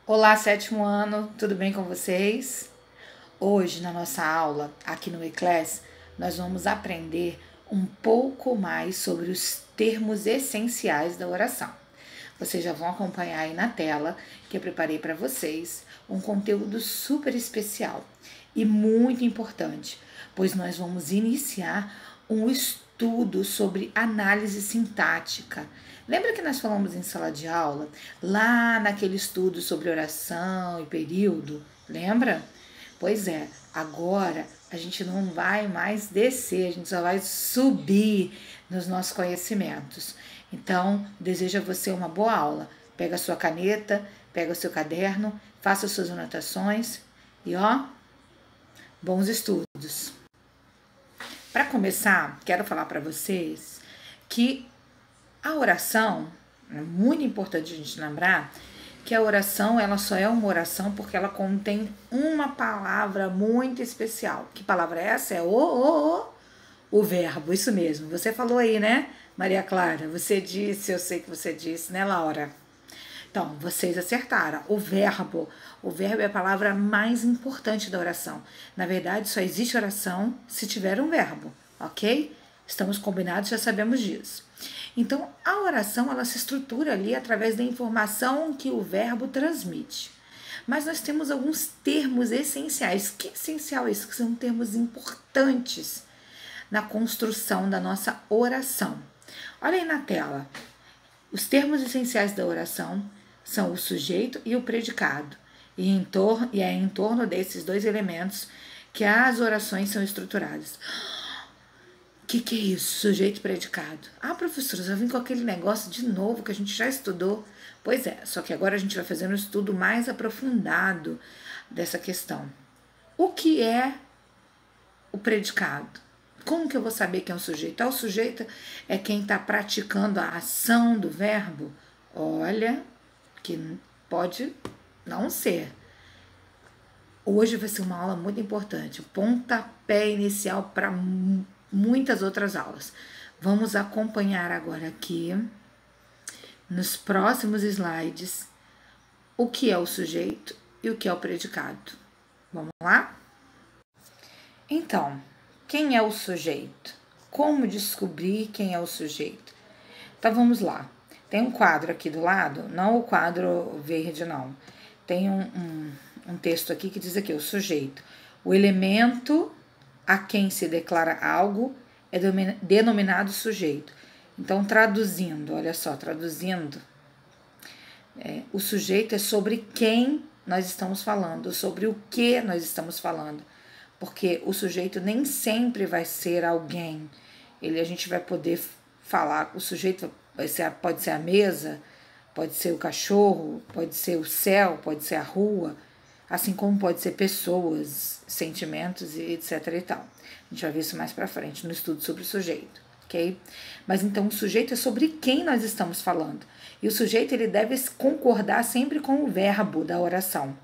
Olá, sétimo ano, tudo bem com vocês? Hoje, na nossa aula, aqui no eClass, nós vamos aprender um pouco mais sobre os termos essenciais da oração. Vocês já vão acompanhar aí na tela que eu preparei para vocês um conteúdo super especial e muito importante, pois nós vamos iniciar um estudo sobre análise sintática. Lembra que nós falamos em sala de aula, lá naquele estudo sobre oração e período? Lembra? Pois é, agora a gente não vai mais descer, a gente só vai subir nos nossos conhecimentos. Então, desejo a você uma boa aula. Pega a sua caneta, pega o seu caderno, faça suas anotações e bons estudos. Para começar, quero falar para vocês que a oração, é muito importante a gente lembrar que a oração ela só é uma oração porque ela contém uma palavra muito especial. Que palavra é essa? É o verbo, isso mesmo. Você falou aí, né, Maria Clara? Você disse, eu sei que você disse, né, Laura? Então, vocês acertaram. O verbo é a palavra mais importante da oração. Na verdade, só existe oração se tiver um verbo, ok? Estamos combinados, já sabemos disso. Então, a oração ela se estrutura ali através da informação que o verbo transmite. Mas nós temos alguns termos essenciais. Que essencial é isso? Que são termos importantes na construção da nossa oração. Olha aí na tela. Os termos essenciais da oração são o sujeito e o predicado. E é em torno desses dois elementos que as orações são estruturadas. O que é isso? Sujeito e predicado. Ah, professora, já vim com aquele negócio de novo que a gente já estudou. Pois é, só que agora a gente vai fazer um estudo mais aprofundado dessa questão. O que é o predicado? Como que eu vou saber quem é o sujeito? O sujeito é quem está praticando a ação do verbo. Olha, que pode não ser. Hoje vai ser uma aula muito importante, pontapé inicial para muitas outras aulas. Vamos acompanhar agora aqui, nos próximos slides, o que é o sujeito e o que é o predicado. Vamos lá? Então, quem é o sujeito? Como descobrir quem é o sujeito? Então, vamos lá. Tem um quadro aqui do lado, não o quadro verde, não. Tem um texto aqui que diz aqui, o sujeito. O elemento a quem se declara algo é denominado sujeito. Então, traduzindo, olha só, o sujeito é sobre quem nós estamos falando, sobre o que nós estamos falando. Porque o sujeito nem sempre vai ser alguém. A gente vai poder falar, o sujeito pode ser a mesa, pode ser o cachorro, pode ser o céu, pode ser a rua, assim como pode ser pessoas, sentimentos e etc e tal. A gente vai ver isso mais pra frente no estudo sobre o sujeito, ok? Mas então o sujeito é sobre quem nós estamos falando. E o sujeito ele deve concordar sempre com o verbo da oração,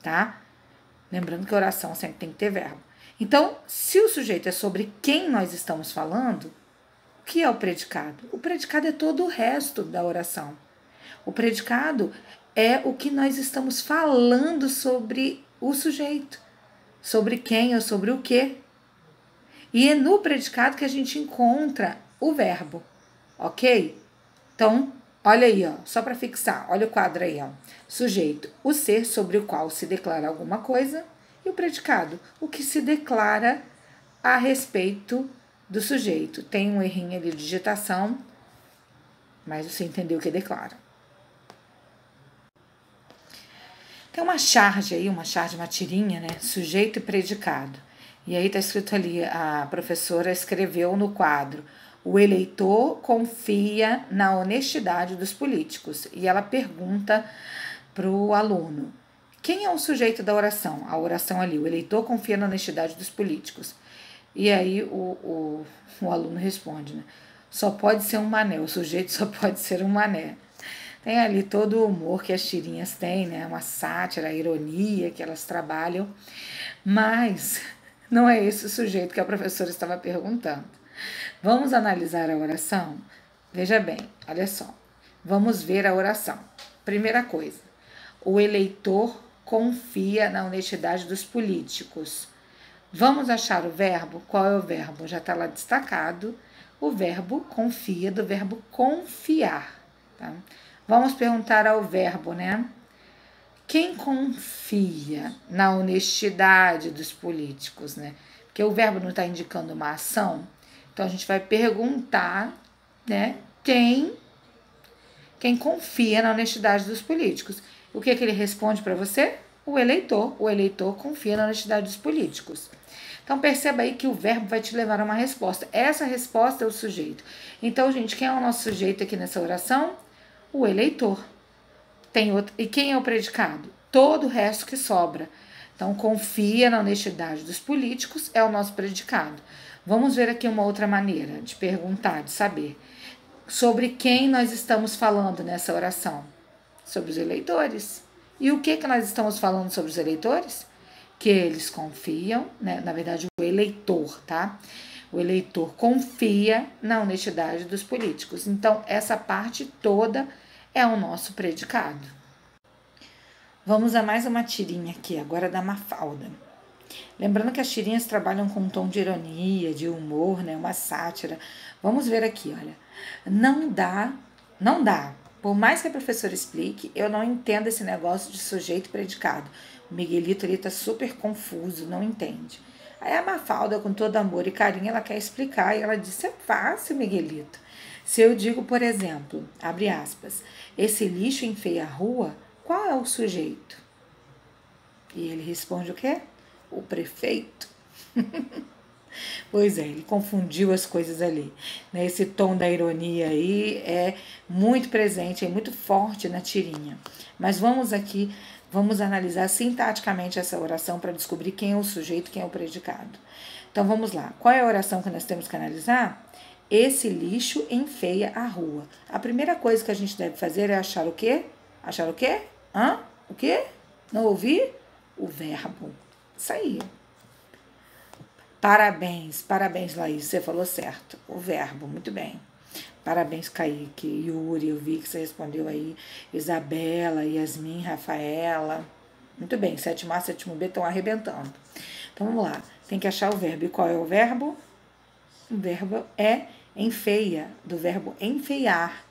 tá? Lembrando que a oração sempre tem que ter verbo. Então, se o sujeito é sobre quem nós estamos falando, o que é o predicado? O predicado é todo o resto da oração. O predicado é o que nós estamos falando sobre o sujeito, sobre quem ou sobre o que. E é no predicado que a gente encontra o verbo, ok? Então, olha aí, só para fixar, olha o quadro aí, Sujeito, o ser sobre o qual se declara alguma coisa, e o predicado, o que se declara a respeito do sujeito. Tem um errinho ali de digitação, mas você entendeu o que declara. Tem uma charge aí, uma tirinha, né? Sujeito e predicado. E aí tá escrito ali, a professora escreveu no quadro, o eleitor confia na honestidade dos políticos. E ela pergunta para o aluno, quem é o sujeito da oração? A oração ali, o eleitor confia na honestidade dos políticos. E aí o aluno responde, né? Só pode ser um mané, o sujeito só pode ser um mané. Tem ali todo o humor que as tirinhas têm, né? Uma sátira, a ironia que elas trabalham. Mas não é esse o sujeito que a professora estava perguntando. Vamos analisar a oração? Veja bem, olha só. Vamos ver a oração. Primeira coisa, O eleitor confia na honestidade dos políticos. Vamos achar o verbo? Qual é o verbo? Já está lá destacado. O verbo confia, do verbo confiar. Tá? Vamos perguntar ao verbo, né? Quem confia na honestidade dos políticos, né? Porque o verbo não está indicando uma ação. Então, a gente vai perguntar, né? Quem confia na honestidade dos políticos. O que ele responde para você? O eleitor. O eleitor confia na honestidade dos políticos. Então, perceba aí que o verbo vai te levar a uma resposta. Essa resposta é o sujeito. Então, gente, quem é o nosso sujeito aqui nessa oração? O eleitor. Tem outro. E quem é o predicado? Todo o resto que sobra. Então, confia na honestidade dos políticos é o nosso predicado. Vamos ver aqui uma outra maneira de perguntar, de saber. Sobre quem nós estamos falando nessa oração? Sobre os eleitores. E o que nós estamos falando sobre os eleitores? Que eles confiam, né? Na verdade, o eleitor, tá? O eleitor confia na honestidade dos políticos. Então, essa parte toda é o nosso predicado. Vamos a mais uma tirinha aqui, agora da Mafalda. Lembrando que as tirinhas trabalham com um tom de ironia, de humor, né? Uma sátira. Vamos ver aqui, olha. Não dá. Por mais que a professora explique, eu não entendo esse negócio de sujeito e predicado. O Miguelito ali tá super confuso, não entende. Aí a Mafalda, com todo amor e carinho, ela quer explicar e ela diz: é fácil, Miguelito. Se eu digo, por exemplo, abre aspas, esse lixo enfeia a rua, qual é o sujeito? E ele responde o quê? O prefeito. Pois é, ele confundiu as coisas ali. Esse tom da ironia aí é muito presente, é muito forte na tirinha. Mas vamos aqui, vamos analisar sintaticamente essa oração para descobrir quem é o sujeito, quem é o predicado. Então vamos lá. Qual é a oração que nós temos que analisar? Esse lixo enfeia a rua. A primeira coisa que a gente deve fazer é achar o quê? Achar o quê? O quê? Não ouvi? O verbo. Isso aí. Parabéns, Laís, você falou certo. O verbo, muito bem. Parabéns, Kaique, Yuri, eu vi que você respondeu aí. Isabela, Yasmin, Rafaela. Muito bem, 7A, 7B estão arrebentando. Então vamos lá, tem que achar o verbo. E qual é o verbo? O verbo é enfeia, do verbo enfeiar.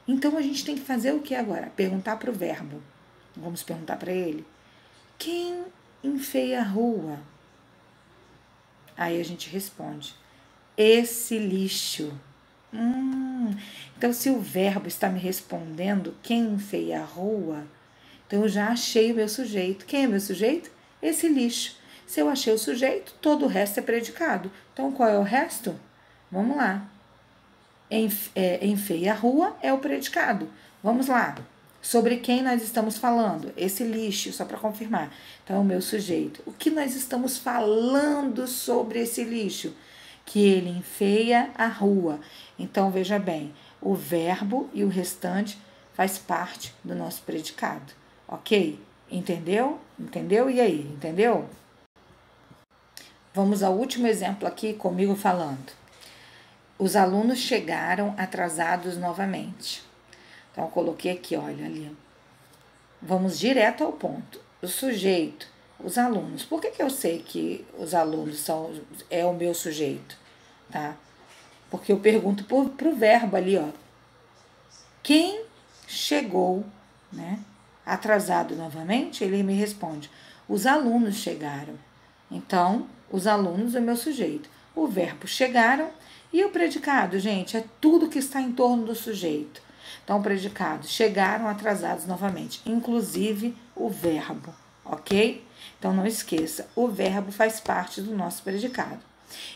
Então a gente tem que fazer o que agora? Perguntar para o verbo. Vamos perguntar para ele. Quem enfeia a rua? Aí a gente responde, esse lixo. Então, se o verbo está me respondendo quem enfeia a rua, então eu já achei o meu sujeito. Quem é meu sujeito? Esse lixo. Se eu achei o sujeito, todo o resto é predicado. Então, qual é o resto? Vamos lá. Enfeia a rua é o predicado. Vamos lá. Sobre quem nós estamos falando? Esse lixo, só para confirmar. Então, é o meu sujeito. O que nós estamos falando sobre esse lixo? Que ele enfeia a rua. Então, veja bem, o verbo e o restante faz parte do nosso predicado. Ok? Entendeu? Entendeu? E aí? Entendeu? Vamos ao último exemplo aqui comigo falando. Os alunos chegaram atrasados novamente. Então, eu coloquei aqui, olha ali. Vamos direto ao ponto. O sujeito, os alunos. Por que eu sei que os alunos é o meu sujeito? Tá? Porque eu pergunto pro verbo ali, ó. Quem chegou, né? Atrasado novamente, ele me responde. Os alunos chegaram. Então, os alunos é o meu sujeito. O verbo chegaram e o predicado, gente, é tudo que está em torno do sujeito. Então, o predicado, chegaram atrasados novamente, inclusive o verbo, ok? Então, não esqueça, o verbo faz parte do nosso predicado.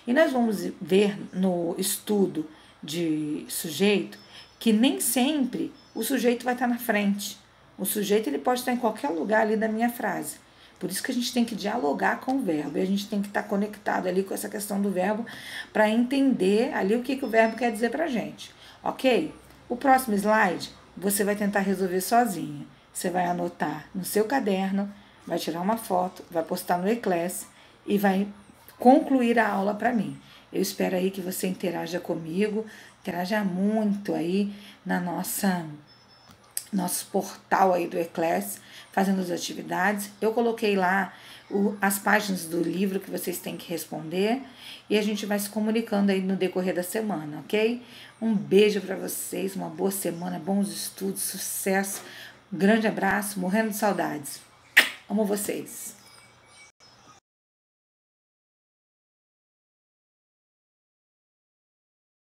E nós vamos ver no estudo de sujeito que nem sempre o sujeito vai estar na frente. O sujeito ele pode estar em qualquer lugar ali da minha frase. Por isso que a gente tem que dialogar com o verbo. E a gente tem que estar conectado ali com essa questão do verbo para entender ali o que o verbo quer dizer para a gente. Ok? O próximo slide você vai tentar resolver sozinha. Você vai anotar no seu caderno, vai tirar uma foto, vai postar no eClass e vai concluir a aula para mim. Eu espero aí que você interaja comigo, interaja muito aí nosso portal aí do Eclass, fazendo as atividades. Eu coloquei lá as páginas do livro que vocês têm que responder e a gente vai se comunicando aí no decorrer da semana, ok? Um beijo para vocês, uma boa semana, bons estudos, sucesso, um grande abraço, morrendo de saudades. Amo vocês.